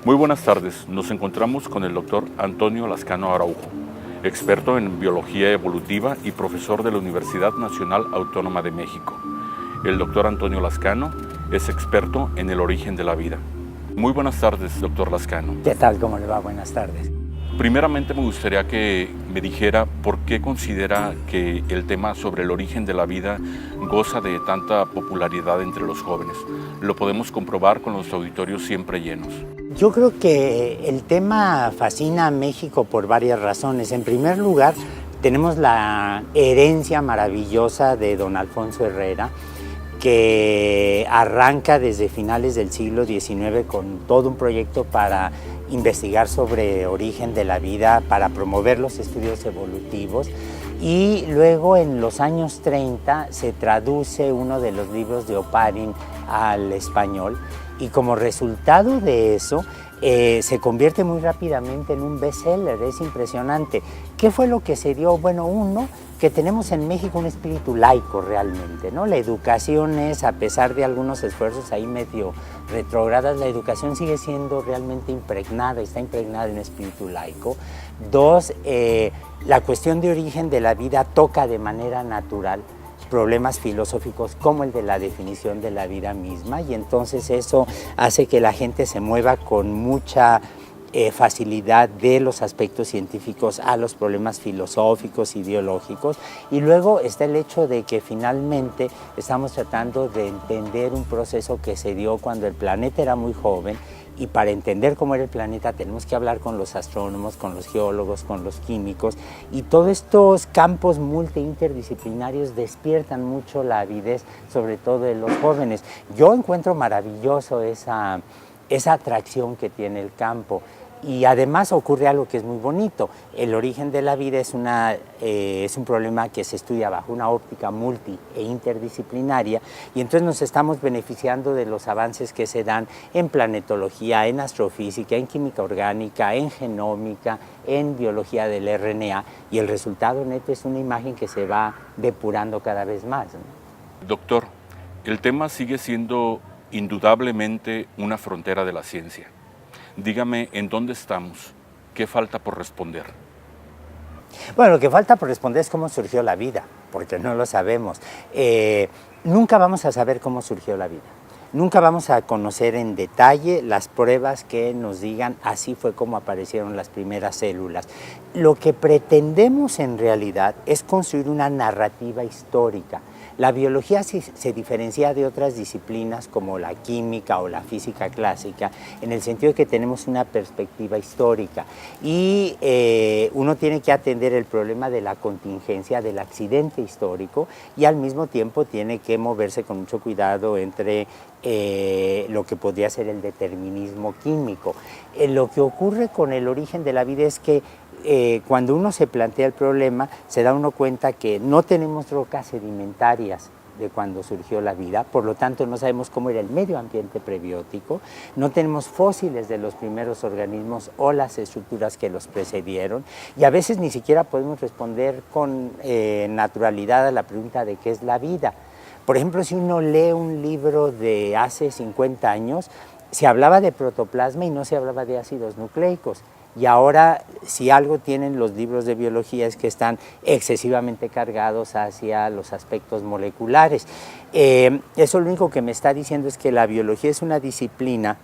Muy buenas tardes, nos encontramos con el doctor Antonio Lascano Araujo, experto en biología evolutiva y profesor de la Universidad Nacional Autónoma de México. El doctor Antonio Lascano es experto en el origen de la vida. Muy buenas tardes, doctor Lascano. ¿Qué tal? ¿Cómo le va? Buenas tardes. Primeramente me gustaría que me dijera por qué considera que el tema sobre el origen de la vida goza de tanta popularidad entre los jóvenes. Lo podemos comprobar con los auditorios siempre llenos. Yo creo que el tema fascina a México por varias razones. En primer lugar, tenemos la herencia maravillosa de don Alfonso Herrera, que arranca desde finales del siglo XIX con todo un proyecto para investigar sobre origen de la vida, para promover los estudios evolutivos, y luego en los años 30 se traduce uno de los libros de Oparin al español, y como resultado de eso se convierte muy rápidamente en un bestseller. Es impresionante. ¿Qué fue lo que se dio? Bueno, uno, que tenemos en México un espíritu laico realmente, ¿no? La educación es, a pesar de algunos esfuerzos ahí medio retrógradas, la educación sigue siendo realmente impregnada, está impregnada en un espíritu laico. Dos, la cuestión de origen de la vida toca de manera natural problemas filosóficos como el de la definición de la vida misma, y entonces eso hace que la gente se mueva con mucha facilidad de los aspectos científicos a los problemas filosóficos, ideológicos. Y luego está el hecho de que finalmente estamos tratando de entender un proceso que se dio cuando el planeta era muy joven, y para entender cómo era el planeta tenemos que hablar con los astrónomos, con los geólogos, con los químicos, y todos estos campos interdisciplinarios despiertan mucho la avidez, sobre todo de los jóvenes. Yo encuentro maravilloso esa atracción que tiene el campo. Y además ocurre algo que es muy bonito. El origen de la vida es un problema que se estudia bajo una óptica multi e interdisciplinaria, y entonces nos estamos beneficiando de los avances que se dan en planetología, en astrofísica, en química orgánica, en genómica, en biología del RNA, y el resultado neto es una imagen que se va depurando cada vez más, ¿no? Doctor, el tema sigue siendo indudablemente una frontera de la ciencia. Dígame, ¿en dónde estamos? ¿Qué falta por responder? Bueno, lo que falta por responder es cómo surgió la vida, porque no lo sabemos. Nunca vamos a saber cómo surgió la vida. Nunca vamos a conocer en detalle las pruebas que nos digan así fue como aparecieron las primeras células. Lo que pretendemos en realidad es construir una narrativa histórica. La biología se diferencia de otras disciplinas como la química o la física clásica en el sentido de que tenemos una perspectiva histórica, y uno tiene que atender el problema de la contingencia, del accidente histórico, y al mismo tiempo tiene que moverse con mucho cuidado entre lo que podría ser el determinismo químico. Lo que ocurre con el origen de la vida es que cuando uno se plantea el problema, se da uno cuenta que no tenemos rocas sedimentarias de cuando surgió la vida, por lo tanto no sabemos cómo era el medio ambiente prebiótico, no tenemos fósiles de los primeros organismos o las estructuras que los precedieron, y a veces ni siquiera podemos responder con naturalidad a la pregunta de qué es la vida. Por ejemplo, si uno lee un libro de hace 50 años, se hablaba de protoplasma y no se hablaba de ácidos nucleicos. Y ahora, si algo tienen los libros de biología es que están excesivamente cargados hacia los aspectos moleculares. Eso lo único que me está diciendo es que la biología es una disciplina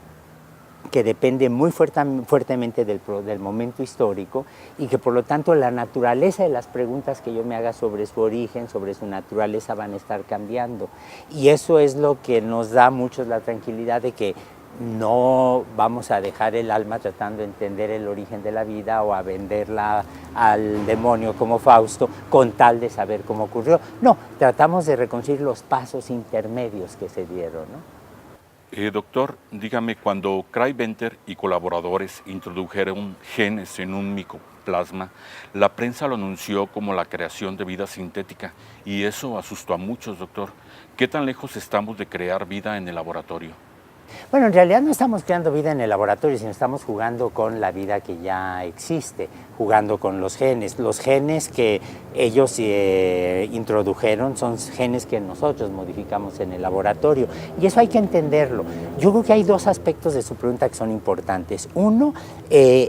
que depende muy fuertemente del momento histórico, y que por lo tanto la naturaleza de las preguntas que yo me haga sobre su origen, sobre su naturaleza, van a estar cambiando. Y eso es lo que nos da a muchos la tranquilidad de que no vamos a dejar el alma tratando de entender el origen de la vida o a venderla al demonio como Fausto con tal de saber cómo ocurrió. No, tratamos de reconstruir los pasos intermedios que se dieron, ¿no? Doctor, dígame, cuando Craig Venter y colaboradores introdujeron genes en un micoplasma, la prensa lo anunció como la creación de vida sintética, y eso asustó a muchos, doctor. ¿Qué tan lejos estamos de crear vida en el laboratorio? Bueno, en realidad no estamos creando vida en el laboratorio, sino estamos jugando con la vida que ya existe, jugando con los genes. Los genes que ellos introdujeron son genes que nosotros modificamos en el laboratorio, y eso hay que entenderlo. Yo creo que hay dos aspectos de su pregunta que son importantes. Uno,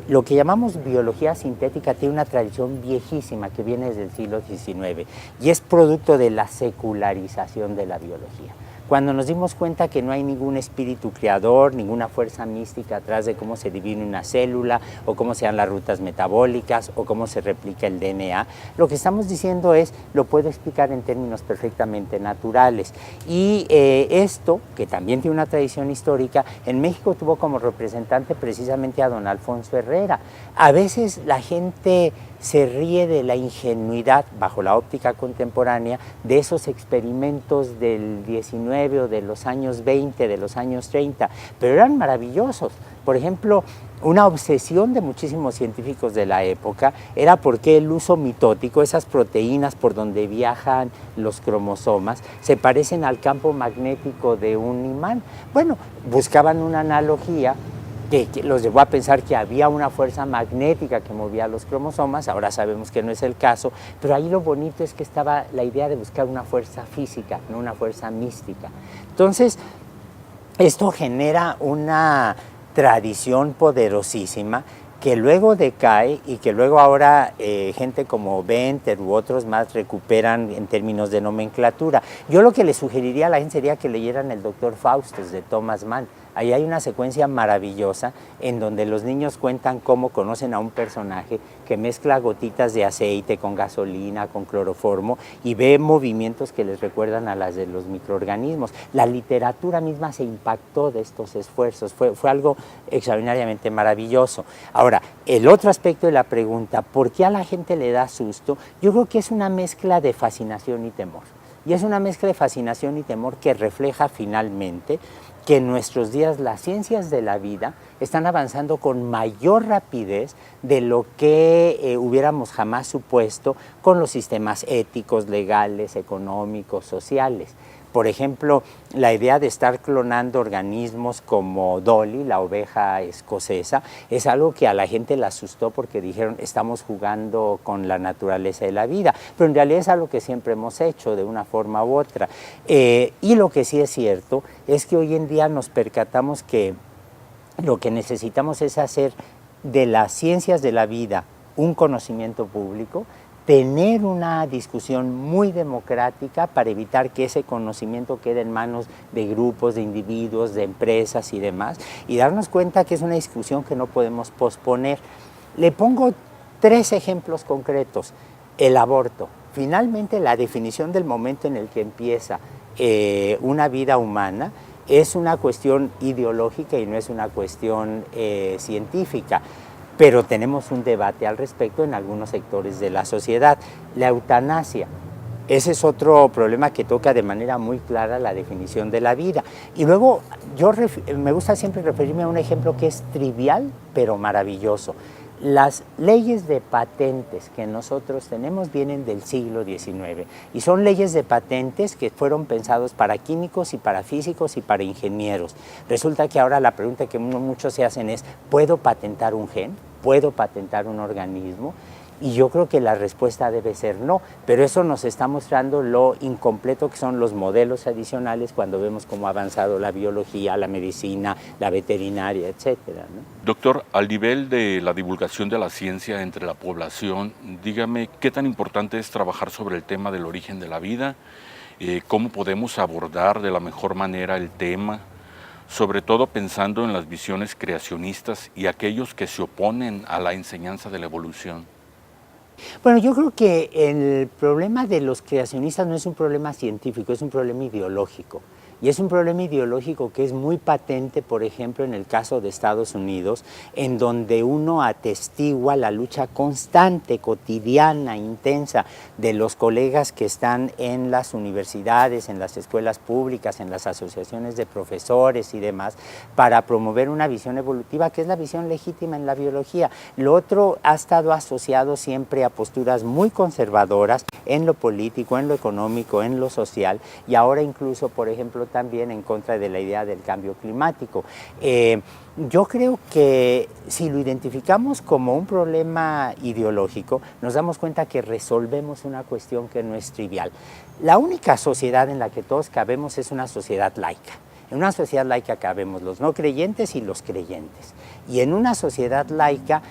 lo que llamamos biología sintética tiene una tradición viejísima que viene desde el siglo XIX y es producto de la secularización de la biología. Cuando nos dimos cuenta que no hay ningún espíritu creador, ninguna fuerza mística atrás de cómo se divide una célula, o cómo se dan las rutas metabólicas, o cómo se replica el DNA, lo que estamos diciendo es, lo puedo explicar en términos perfectamente naturales. Y esto, que también tiene una tradición histórica, en México tuvo como representante precisamente a don Alfonso Herrera. A veces la gente se ríe de la ingenuidad, bajo la óptica contemporánea, de esos experimentos del 19 o de los años 20, de los años 30, pero eran maravillosos. Por ejemplo, una obsesión de muchísimos científicos de la época era por qué el uso mitótico, esas proteínas por donde viajan los cromosomas, se parecen al campo magnético de un imán. Bueno, buscaban una analogía que los llevó a pensar que había una fuerza magnética que movía los cromosomas. Ahora sabemos que no es el caso, pero ahí lo bonito es que estaba la idea de buscar una fuerza física, no una fuerza mística. Entonces, esto genera una tradición poderosísima que luego decae y que luego ahora gente como Venter u otros más recuperan en términos de nomenclatura. Yo lo que le sugeriría a la gente sería que leyeran El Doctor Faustus de Thomas Mann. Ahí hay una secuencia maravillosa en donde los niños cuentan cómo conocen a un personaje que mezcla gotitas de aceite con gasolina, con cloroformo, y ve movimientos que les recuerdan a las de los microorganismos. La literatura misma se impactó de estos esfuerzos, fue algo extraordinariamente maravilloso. Ahora, el otro aspecto de la pregunta, ¿por qué a la gente le da susto? Yo creo que es una mezcla de fascinación y temor. Y es una mezcla de fascinación y temor que refleja finalmente que en nuestros días las ciencias de la vida están avanzando con mayor rapidez de lo que hubiéramos jamás supuesto con los sistemas éticos, legales, económicos, sociales. Por ejemplo, la idea de estar clonando organismos como Dolly, la oveja escocesa, es algo que a la gente le asustó porque dijeron, estamos jugando con la naturaleza de la vida, pero en realidad es algo que siempre hemos hecho de una forma u otra. Y lo que sí es cierto es que hoy en día nos percatamos que lo que necesitamos es hacer de las ciencias de la vida un conocimiento público, tener una discusión muy democrática para evitar que ese conocimiento quede en manos de grupos, de individuos, de empresas y demás, y darnos cuenta que es una discusión que no podemos posponer. Le pongo 3 ejemplos concretos. El aborto. Finalmente, la definición del momento en el que empieza una vida humana es una cuestión ideológica y no es una cuestión científica. Pero tenemos un debate al respecto en algunos sectores de la sociedad. La eutanasia, ese es otro problema que toca de manera muy clara la definición de la vida. Y luego me gusta siempre referirme a un ejemplo que es trivial pero maravilloso. Las leyes de patentes que nosotros tenemos vienen del siglo XIX y son leyes de patentes que fueron pensados para químicos y para físicos y para ingenieros. Resulta que ahora la pregunta que muchos se hacen es, ¿puedo patentar un gen? ¿Puedo patentar un organismo? Y yo creo que la respuesta debe ser no, pero eso nos está mostrando lo incompleto que son los modelos adicionales cuando vemos cómo ha avanzado la biología, la medicina, la veterinaria, etcétera, ¿no? Doctor, al nivel de la divulgación de la ciencia entre la población, dígame qué tan importante es trabajar sobre el tema del origen de la vida, cómo podemos abordar de la mejor manera el tema, sobre todo pensando en las visiones creacionistas y aquellos que se oponen a la enseñanza de la evolución. Bueno, yo creo que el problema de los creacionistas no es un problema científico, es un problema ideológico. Y es un problema ideológico que es muy patente, por ejemplo, en el caso de Estados Unidos, en donde uno atestigua la lucha constante, cotidiana, intensa de los colegas que están en las universidades, en las escuelas públicas, en las asociaciones de profesores y demás, para promover una visión evolutiva que es la visión legítima en la biología. Lo otro ha estado asociado siempre a posturas muy conservadoras en lo político, en lo económico, en lo social, y ahora incluso, por ejemplo, pero también en contra de la idea del cambio climático. Yo creo que si lo identificamos como un problema ideológico, nos damos cuenta que resolvemos una cuestión que no es trivial. La única sociedad en la que todos cabemos es una sociedad laica. En una sociedad laica cabemos los no creyentes y los creyentes. Y en una sociedad laica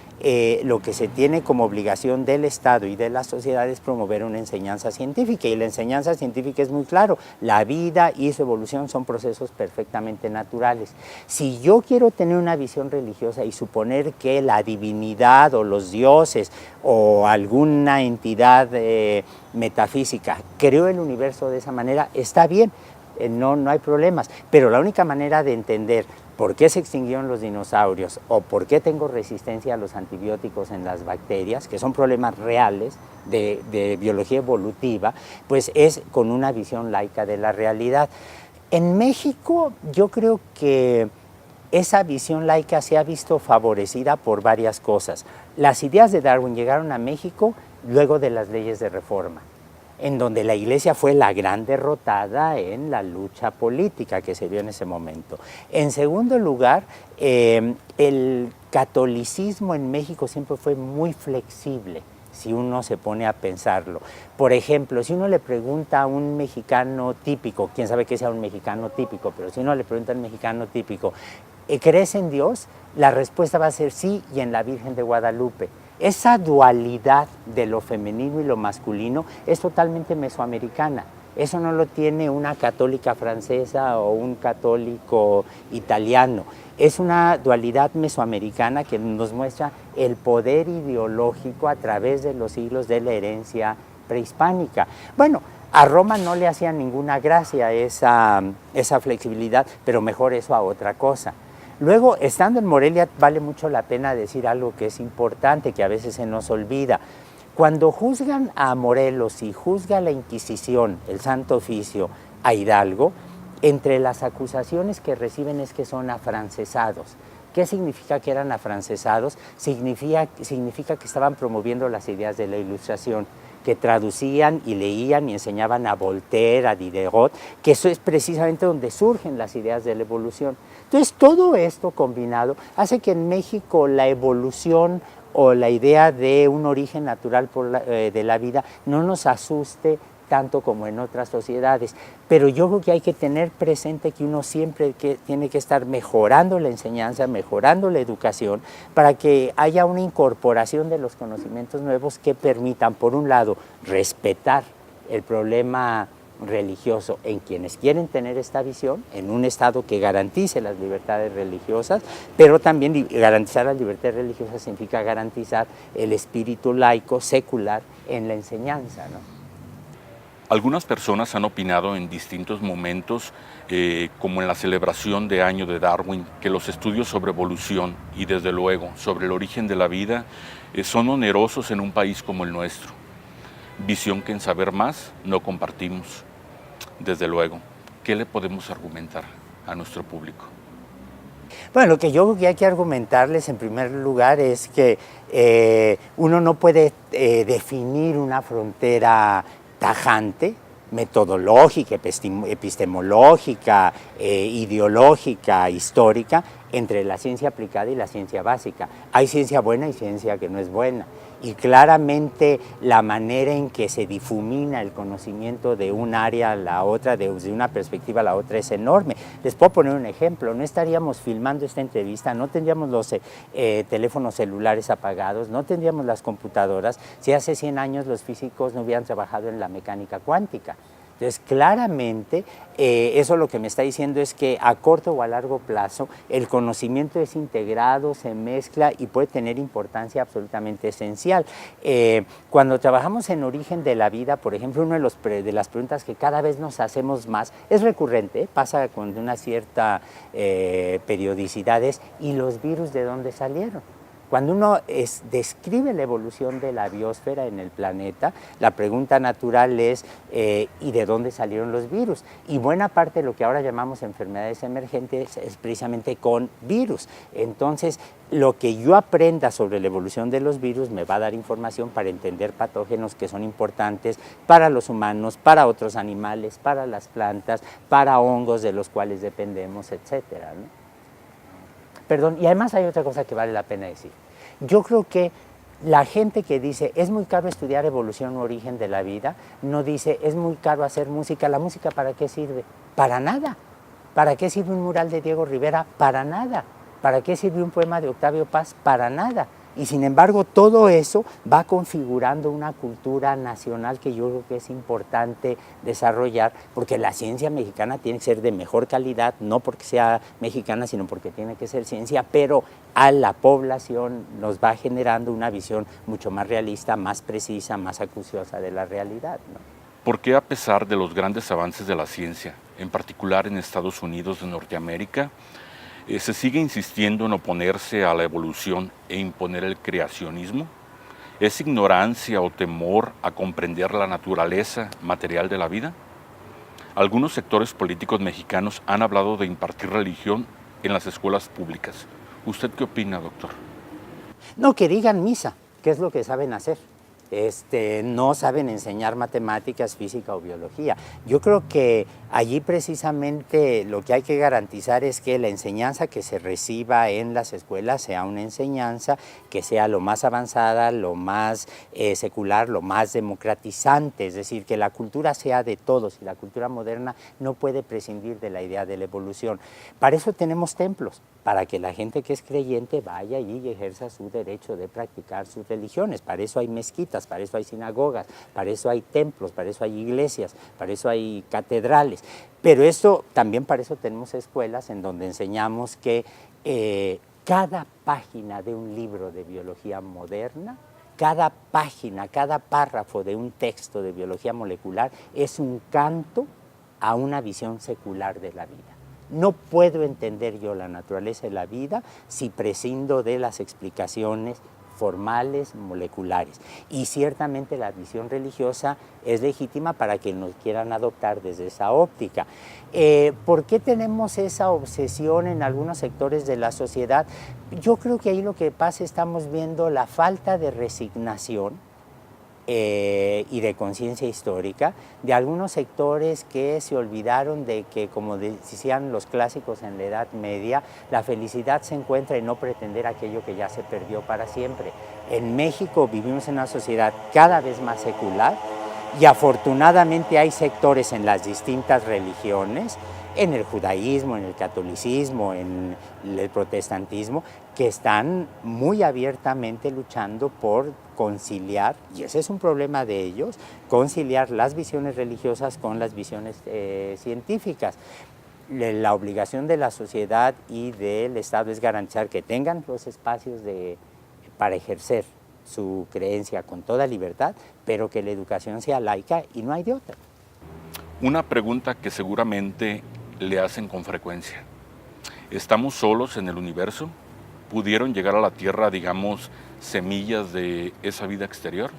lo que se tiene como obligación del Estado y de la sociedad es promover una enseñanza científica. Y la enseñanza científica es muy claro, la vida y su evolución son procesos perfectamente naturales. Si yo quiero tener una visión religiosa y suponer que la divinidad o los dioses o alguna entidad metafísica creó el universo de esa manera, está bien. No hay problemas, pero la única manera de entender por qué se extinguieron los dinosaurios o por qué tengo resistencia a los antibióticos en las bacterias, que son problemas reales de biología evolutiva, pues es con una visión laica de la realidad. En México yo creo que esa visión laica se ha visto favorecida por varias cosas. Las ideas de Darwin llegaron a México luego de las leyes de reforma, en donde la Iglesia fue la gran derrotada en la lucha política que se dio en ese momento. En segundo lugar, el catolicismo en México siempre fue muy flexible, si uno se pone a pensarlo. Por ejemplo, si uno le pregunta a un mexicano típico, quién sabe qué sea un mexicano típico, pero si uno le pregunta a un mexicano típico, ¿crees en Dios? La respuesta va a ser sí, y en la Virgen de Guadalupe. Esa dualidad de lo femenino y lo masculino es totalmente mesoamericana. Eso no lo tiene una católica francesa o un católico italiano. Es una dualidad mesoamericana que nos muestra el poder ideológico a través de los siglos de la herencia prehispánica. Bueno, a Roma no le hacía ninguna gracia esa flexibilidad, pero mejor eso a otra cosa. Luego, estando en Morelia, vale mucho la pena decir algo que es importante, que a veces se nos olvida. Cuando juzgan a Morelos y juzga la Inquisición, el Santo Oficio, a Hidalgo, entre las acusaciones que reciben es que son afrancesados. ¿Qué significa que eran afrancesados? Significa que estaban promoviendo las ideas de la Ilustración, que traducían y leían y enseñaban a Voltaire, a Diderot, que eso es precisamente donde surgen las ideas de la evolución. Entonces, todo esto combinado hace que en México la evolución o la idea de un origen natural de la vida no nos asuste tanto como en otras sociedades. Pero yo creo que hay que tener presente que uno siempre tiene que estar mejorando la enseñanza, mejorando la educación, para que haya una incorporación de los conocimientos nuevos que permitan, por un lado, respetar el problema religioso en quienes quieren tener esta visión, en un Estado que garantice las libertades religiosas, pero también garantizar las libertades religiosas significa garantizar el espíritu laico, secular, en la enseñanza, ¿no? Algunas personas han opinado en distintos momentos, como en la celebración de Año de Darwin, que los estudios sobre evolución y desde luego sobre el origen de la vida son onerosos en un país como el nuestro. Visión que en saber más no compartimos. Desde luego, ¿qué le podemos argumentar a nuestro público? Bueno, lo que yo creo que hay que argumentarles en primer lugar es que uno no puede definir una frontera tajante, metodológica, epistemológica, ideológica, histórica, entre la ciencia aplicada y la ciencia básica. Hay ciencia buena y ciencia que no es buena. Y claramente la manera en que se difumina el conocimiento de un área a la otra, de una perspectiva a la otra, es enorme. Les puedo poner un ejemplo. No estaríamos filmando esta entrevista, no tendríamos los teléfonos celulares apagados, no tendríamos las computadoras si hace 100 años los físicos no hubieran trabajado en la mecánica cuántica. Entonces, claramente, eso lo que me está diciendo es que a corto o a largo plazo el conocimiento es integrado, se mezcla y puede tener importancia absolutamente esencial. Cuando trabajamos en origen de la vida, por ejemplo, una de las preguntas que cada vez nos hacemos más, es recurrente, pasa con una cierta periodicidad, es ¿y los virus de dónde salieron? Cuando uno describe la evolución de la biosfera en el planeta, la pregunta natural es ¿y de dónde salieron los virus? Y buena parte de lo que ahora llamamos enfermedades emergentes es precisamente con virus. Entonces, lo que yo aprenda sobre la evolución de los virus me va a dar información para entender patógenos que son importantes para los humanos, para otros animales, para las plantas, para hongos de los cuales dependemos, etcétera, ¿no? Perdón, y además hay otra cosa que vale la pena decir. Yo creo que la gente que dice es muy caro estudiar evolución o origen de la vida, no dice es muy caro hacer música. ¿La música para qué sirve? Para nada. ¿Para qué sirve un mural de Diego Rivera? Para nada. ¿Para qué sirve un poema de Octavio Paz? Para nada. Y sin embargo, todo eso va configurando una cultura nacional que yo creo que es importante desarrollar, porque la ciencia mexicana tiene que ser de mejor calidad, no porque sea mexicana, sino porque tiene que ser ciencia, pero a la población nos va generando una visión mucho más realista, más precisa, más acuciosa de la realidad, ¿no? ¿Por qué, a pesar de los grandes avances de la ciencia, en particular en Estados Unidos de Norteamérica, se sigue insistiendo en oponerse a la evolución e imponer el creacionismo? ¿Es ignorancia o temor a comprender la naturaleza material de la vida? Algunos sectores políticos mexicanos han hablado de impartir religión en las escuelas públicas. ¿Usted qué opina, doctor? No, que digan misa, que es lo que saben hacer. No saben enseñar matemáticas, física o biología. Yo creo que allí precisamente lo que hay que garantizar es que la enseñanza que se reciba en las escuelas sea una enseñanza que sea lo más avanzada, lo más secular, lo más democratizante, es decir, que la cultura sea de todos y la cultura moderna no puede prescindir de la idea de la evolución. Para eso tenemos templos, para que la gente que es creyente vaya allí y ejerza su derecho de practicar sus religiones. Para eso hay mezquitas, para eso hay sinagogas, para eso hay templos, para eso hay iglesias, para eso hay catedrales. Pero eso, también para eso tenemos escuelas en donde enseñamos que cada página de un libro de biología moderna, cada página, cada párrafo de un texto de biología molecular es un canto a una visión secular de la vida. No puedo entender yo la naturaleza de la vida si prescindo de las explicaciones formales, moleculares. Y ciertamente la visión religiosa es legítima para que nos quieran adoptar desde esa óptica. ¿Por qué tenemos esa obsesión en algunos sectores de la sociedad? Yo creo que ahí lo que pasa, estamos viendo la falta de resignación y de conciencia histórica de algunos sectores que se olvidaron de que, como decían los clásicos en la Edad Media, la felicidad se encuentra en no pretender aquello que ya se perdió para siempre. En México vivimos en una sociedad cada vez más secular y afortunadamente hay sectores en las distintas religiones, en el judaísmo, en el catolicismo, en el protestantismo, que están muy abiertamente luchando por conciliar, y ese es un problema de ellos, conciliar las visiones religiosas con las visiones científicas. La obligación de la sociedad y del Estado es garantizar que tengan los espacios para ejercer su creencia con toda libertad, pero que la educación sea laica y no hay de otra. Una pregunta que seguramente le hacen con frecuencia. ¿Estamos solos en el universo? ¿Pudieron llegar a la Tierra, digamos, semillas de esa vida exterior?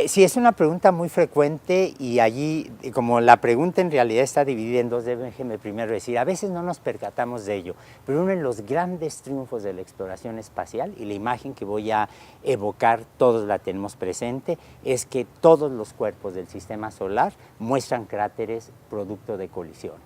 Sí, es una pregunta muy frecuente y allí, como la pregunta en realidad está dividida en dos, déjenme primero decir, a veces no nos percatamos de ello, pero uno de los grandes triunfos de la exploración espacial, y la imagen que voy a evocar todos la tenemos presente, es que todos los cuerpos del sistema solar muestran cráteres producto de colisiones.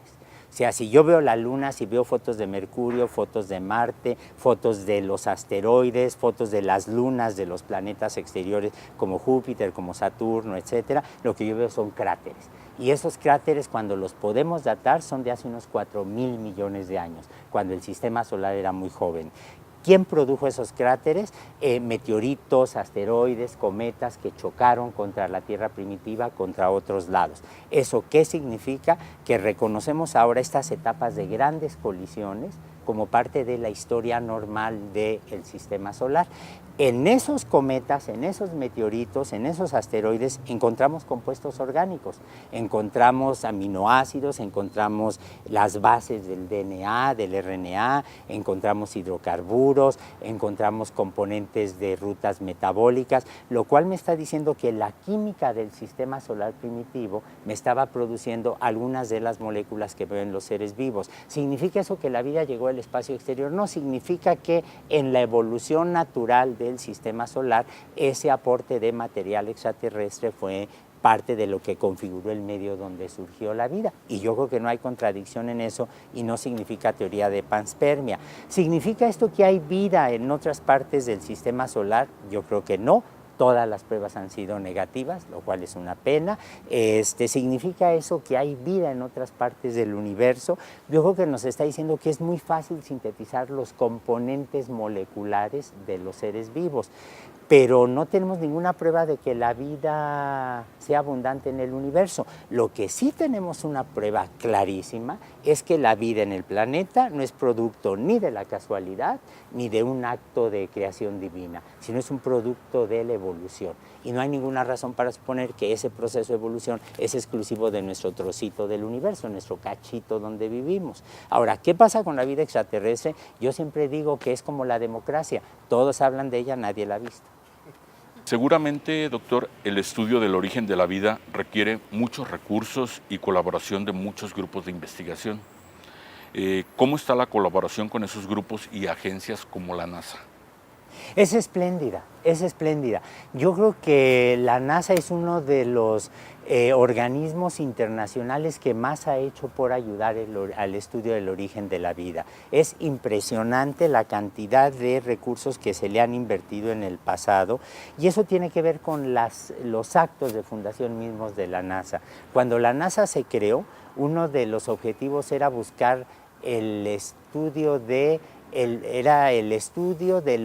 O sea, si yo veo la Luna, si veo fotos de Mercurio, fotos de Marte, fotos de los asteroides, fotos de las lunas de los planetas exteriores como Júpiter, como Saturno, etcétera, lo que yo veo son cráteres. Y esos cráteres, cuando los podemos datar, son de hace unos 4.000 millones de años, cuando el sistema solar era muy joven. ¿Quién produjo esos cráteres? Meteoritos, asteroides, cometas que chocaron contra la Tierra primitiva, contra otros lados. ¿Eso qué significa? Que reconocemos ahora estas etapas de grandes colisiones como parte de la historia normal del sistema solar. En esos cometas, en esos meteoritos, en esos asteroides encontramos compuestos orgánicos, encontramos aminoácidos, encontramos las bases del DNA, del RNA, encontramos hidrocarburos, encontramos componentes de rutas metabólicas, lo cual me está diciendo que la química del sistema solar primitivo me estaba produciendo algunas de las moléculas que veo en los seres vivos. ¿Significa eso que la vida llegó al espacio exterior? No, significa que en la evolución natural del sistema solar, ese aporte de material extraterrestre fue parte de lo que configuró el medio donde surgió la vida. Y yo creo que no hay contradicción en eso y no significa teoría de panspermia. ¿Significa esto que hay vida en otras partes del sistema solar? Yo creo que no. Todas las pruebas han sido negativas, lo cual es una pena. ¿Significa eso que hay vida en otras partes del universo? Yo creo que nos está diciendo que es muy fácil sintetizar los componentes moleculares de los seres vivos, pero no tenemos ninguna prueba de que la vida sea abundante en el universo. Lo que sí tenemos una prueba clarísima es que la vida en el planeta no es producto ni de la casualidad ni de un acto de creación divina, sino es un producto de la evolución. Y no hay ninguna razón para suponer que ese proceso de evolución es exclusivo de nuestro trocito del universo, nuestro cachito donde vivimos. Ahora, ¿qué pasa con la vida extraterrestre? Yo siempre digo que es como la democracia, todos hablan de ella, nadie la ha visto. Seguramente, doctor, el estudio del origen de la vida requiere muchos recursos y colaboración de muchos grupos de investigación. ¿Cómo está la colaboración con esos grupos y agencias como la NASA? Es espléndida, es espléndida. Yo creo que la NASA es uno de los organismos internacionales que más ha hecho por ayudar al estudio del origen de la vida. Es impresionante la cantidad de recursos que se le han invertido en el pasado y eso tiene que ver con los actos de fundación mismos de la NASA. Cuando la NASA se creó, uno de los objetivos era buscar el estudio del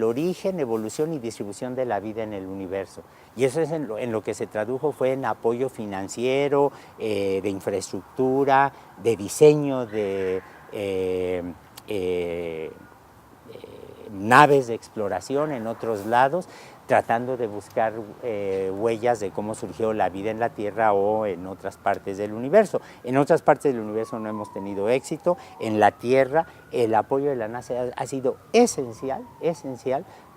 origen, evolución y distribución de la vida en el universo. Y eso es en lo que se tradujo fue en apoyo financiero, de infraestructura, de diseño de naves de exploración en otros lados, tratando de buscar huellas de cómo surgió la vida en la Tierra o en otras partes del universo. En otras partes del universo no hemos tenido éxito. En la Tierra el apoyo de la NASA ha sido esencial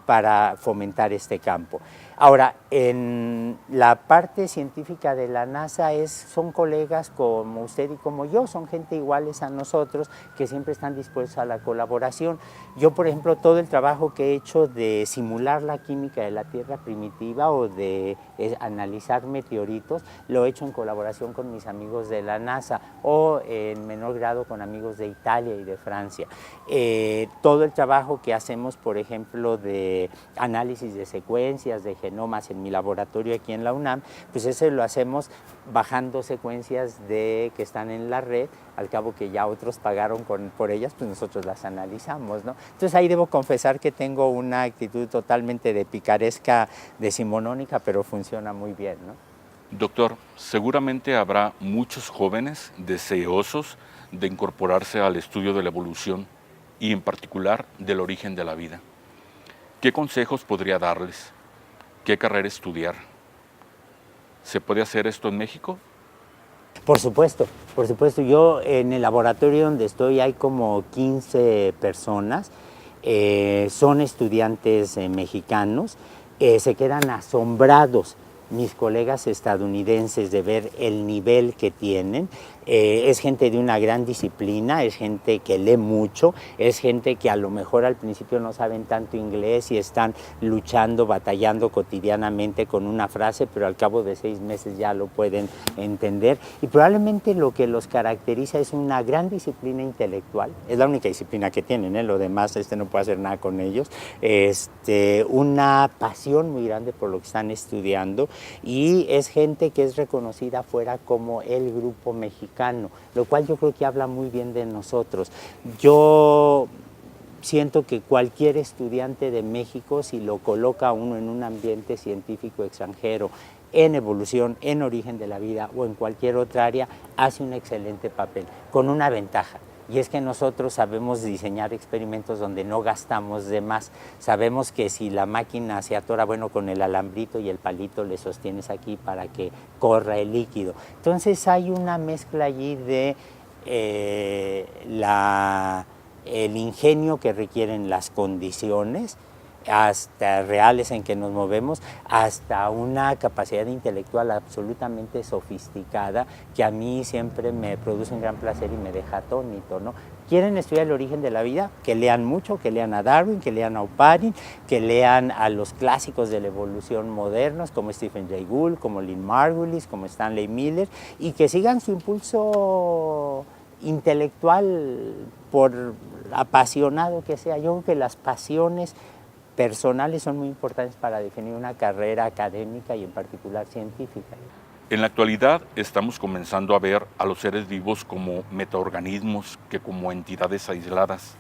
para fomentar este campo. Ahora, en la parte científica de la NASA son colegas como usted y como yo, son gente iguales a nosotros que siempre están dispuestos a la colaboración. Yo, por ejemplo, todo el trabajo que he hecho de simular la química de la Tierra primitiva o de analizar meteoritos, lo he hecho en colaboración con mis amigos de la NASA o en menor grado con amigos de Italia y de Francia. Todo el trabajo que hacemos, por ejemplo, de análisis de secuencias, de genomas en mi laboratorio aquí en la UNAM, pues ese lo hacemos bajando secuencias que están en la red, al cabo que ya otros pagaron por ellas, pues nosotros las analizamos, ¿no? Entonces ahí debo confesar que tengo una actitud totalmente de picaresca decimonónica, pero funciona muy bien, ¿no? Doctor, seguramente habrá muchos jóvenes deseosos de incorporarse al estudio de la evolución y en particular del origen de la vida. ¿Qué consejos podría darles? ¿Qué carrera estudiar? ¿Se puede hacer esto en México? Por supuesto, por supuesto. Yo en el laboratorio donde estoy hay como 15 personas, son estudiantes mexicanos, se quedan asombrados mis colegas estadounidenses de ver el nivel que tienen. Es gente de una gran disciplina, es gente que lee mucho, es gente que a lo mejor al principio no saben tanto inglés y están luchando, batallando cotidianamente con una frase, pero al cabo de 6 meses ya lo pueden entender. Y probablemente lo que los caracteriza es una gran disciplina intelectual, es la única disciplina que tienen, lo demás no puede hacer nada con ellos, una pasión muy grande por lo que están estudiando y es gente que es reconocida afuera como el grupo mexicano, lo cual yo creo que habla muy bien de nosotros. Yo siento que cualquier estudiante de México, si lo coloca uno en un ambiente científico extranjero, en evolución, en origen de la vida o en cualquier otra área, hace un excelente papel, con una ventaja, y es que nosotros sabemos diseñar experimentos donde no gastamos de más. Sabemos que si la máquina se atora, bueno, con el alambrito y el palito le sostienes aquí para que corra el líquido. Entonces hay una mezcla allí de el ingenio que requieren las condiciones, hasta reales en que nos movemos, hasta una capacidad intelectual absolutamente sofisticada que a mí siempre me produce un gran placer y me deja atónito, ¿no? ¿Quieren estudiar el origen de la vida? Que lean mucho, que lean a Darwin, que lean a Oparin, que lean a los clásicos de la evolución modernos como Stephen Jay Gould, como Lynn Margulis, como Stanley Miller, y que sigan su impulso intelectual, por apasionado que sea. Yo creo que las pasiones personales son muy importantes para definir una carrera académica y en particular científica. En la actualidad estamos comenzando a ver a los seres vivos como metaorganismos que como entidades aisladas.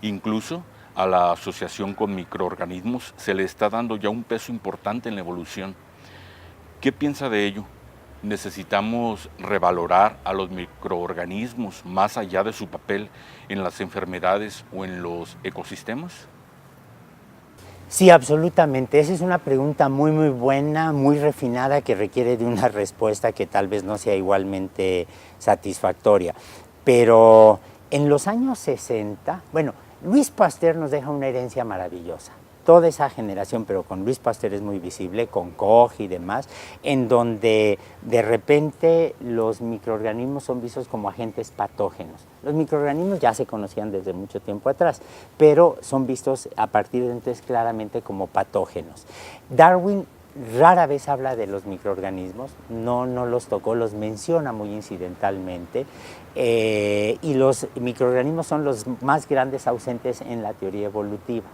Incluso a la asociación con microorganismos se le está dando ya un peso importante en la evolución. ¿Qué piensa de ello? ¿Necesitamos revalorar a los microorganismos más allá de su papel en las enfermedades o en los ecosistemas? Sí, absolutamente. Esa es una pregunta muy, muy buena, muy refinada, que requiere de una respuesta que tal vez no sea igualmente satisfactoria. Pero en los años 60, bueno, Louis Pasteur nos deja una herencia maravillosa. Toda esa generación, pero con Louis Pasteur es muy visible, con Koch y demás, en donde de repente los microorganismos son vistos como agentes patógenos. Los microorganismos ya se conocían desde mucho tiempo atrás, pero son vistos a partir de entonces claramente como patógenos. Darwin rara vez habla de los microorganismos, no los tocó, los menciona muy incidentalmente, y los microorganismos son los más grandes ausentes en la teoría evolutiva.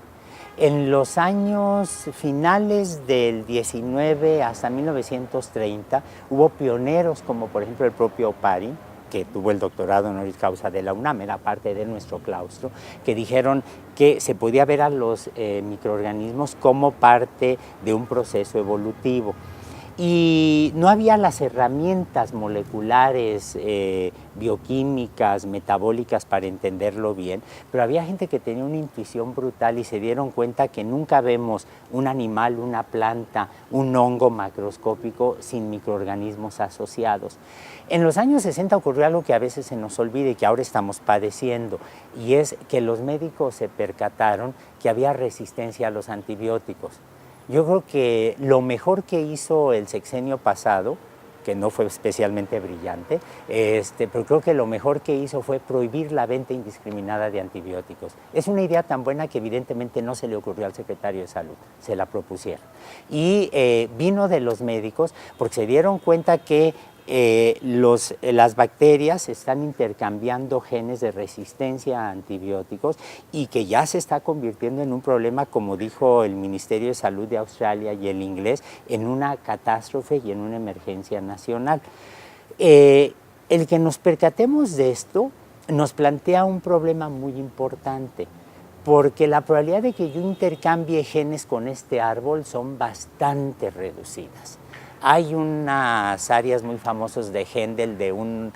En los años finales del 19 hasta 1930 hubo pioneros como por ejemplo el propio Oparin, que tuvo el doctorado honoris causa de la UNAM, era parte de nuestro claustro, que dijeron que se podía ver a los microorganismos como parte de un proceso evolutivo. Y no había las herramientas moleculares, bioquímicas, metabólicas para entenderlo bien, pero había gente que tenía una intuición brutal y se dieron cuenta que nunca vemos un animal, una planta, un hongo macroscópico sin microorganismos asociados. En los años 60 ocurrió algo que a veces se nos olvida y que ahora estamos padeciendo, y es que los médicos se percataron que había resistencia a los antibióticos. Yo creo que lo mejor que hizo el sexenio pasado, que no fue especialmente brillante, pero creo que lo mejor que hizo fue prohibir la venta indiscriminada de antibióticos. Es una idea tan buena que evidentemente no se le ocurrió al secretario de Salud, se la propusieron. Y vino de los médicos porque se dieron cuenta que las bacterias están intercambiando genes de resistencia a antibióticos y que ya se está convirtiendo en un problema, como dijo el Ministerio de Salud de Australia y el inglés, en una catástrofe y en una emergencia nacional. El que nos percatemos de esto nos plantea un problema muy importante, porque la probabilidad de que yo intercambie genes con este árbol son bastante reducidas. Hay unas áreas muy famosas de Händel, de un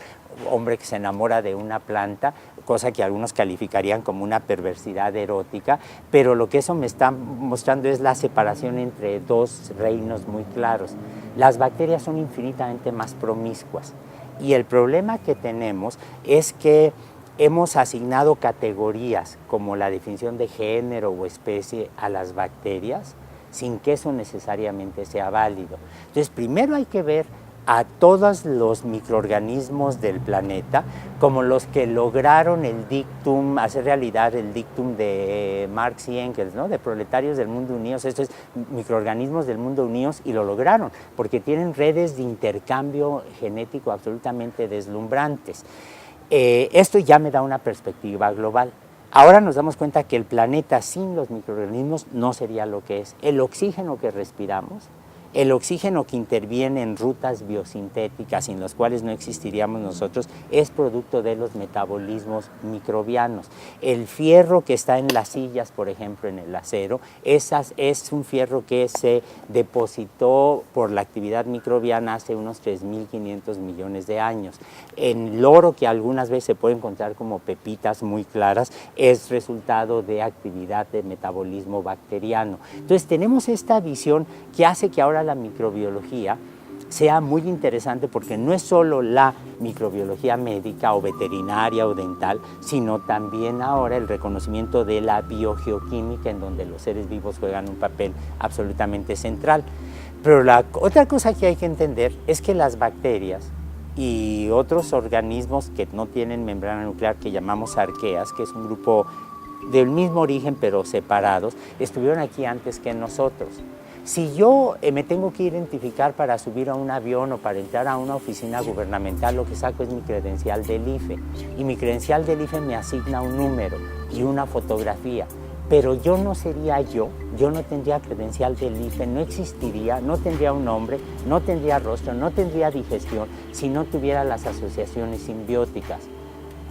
hombre que se enamora de una planta, cosa que algunos calificarían como una perversidad erótica, pero lo que eso me está mostrando es la separación entre dos reinos muy claros. Las bacterias son infinitamente más promiscuas y el problema que tenemos es que hemos asignado categorías como la definición de género o especie a las bacterias, sin que eso necesariamente sea válido. Entonces, primero hay que ver a todos los microorganismos del planeta como los que lograron el dictum, hacer realidad el dictum de Marx y Engels, ¿no? De proletarios del mundo unidos. Esto es microorganismos del mundo unidos, y lo lograron porque tienen redes de intercambio genético absolutamente deslumbrantes. Esto ya me da una perspectiva global. Ahora nos damos cuenta que el planeta sin los microorganismos no sería lo que es. El oxígeno que respiramos El oxígeno que interviene en rutas biosintéticas, sin los cuales no existiríamos nosotros, es producto de los metabolismos microbianos. El fierro que está en las sillas, por ejemplo, en el acero, es un fierro que se depositó por la actividad microbiana hace unos 3.500 millones de años. El oro, que algunas veces se puede encontrar como pepitas muy claras, es resultado de actividad de metabolismo bacteriano. Entonces tenemos esta visión que hace que ahora la microbiología sea muy interesante, porque no es solo la microbiología médica o veterinaria o dental, sino también ahora el reconocimiento de la biogeoquímica, en donde los seres vivos juegan un papel absolutamente central. Pero la otra cosa que hay que entender es que las bacterias y otros organismos que no tienen membrana nuclear, que llamamos arqueas, que es un grupo del mismo origen pero separados, estuvieron aquí antes que nosotros. Si yo me tengo que identificar para subir a un avión o para entrar a una oficina gubernamental, lo que saco es mi credencial del IFE, y mi credencial del IFE me asigna un número y una fotografía, pero yo no sería yo no tendría credencial del IFE, no existiría, no tendría un nombre, no tendría rostro, no tendría digestión si no tuviera las asociaciones simbióticas.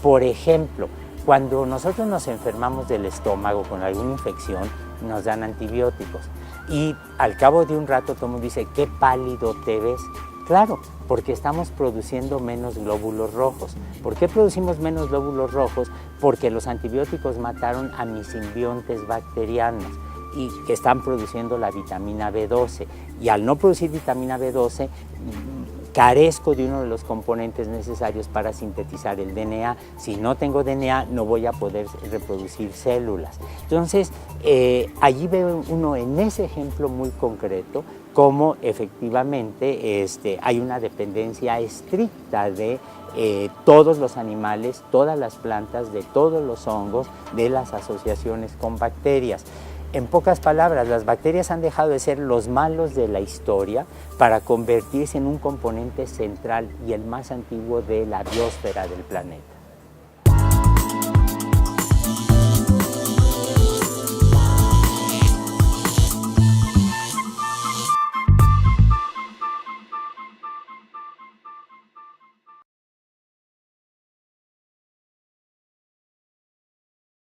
Por ejemplo, cuando nosotros nos enfermamos del estómago con alguna infección, nos dan antibióticos. Y al cabo de un rato todo el mundo dice, qué pálido te ves. Claro, porque estamos produciendo menos glóbulos rojos. ¿Por qué producimos menos glóbulos rojos? Porque los antibióticos mataron a mis simbiontes bacterianos y que están produciendo la vitamina B12. Y al no producir vitamina B12, carezco de uno de los componentes necesarios para sintetizar el DNA. Si no tengo DNA, no voy a poder reproducir células. Entonces, allí veo uno en ese ejemplo muy concreto cómo efectivamente hay una dependencia estricta de todos los animales, todas las plantas, de todos los hongos, de las asociaciones con bacterias. En pocas palabras, las bacterias han dejado de ser los malos de la historia para convertirse en un componente central y el más antiguo de la biosfera del planeta.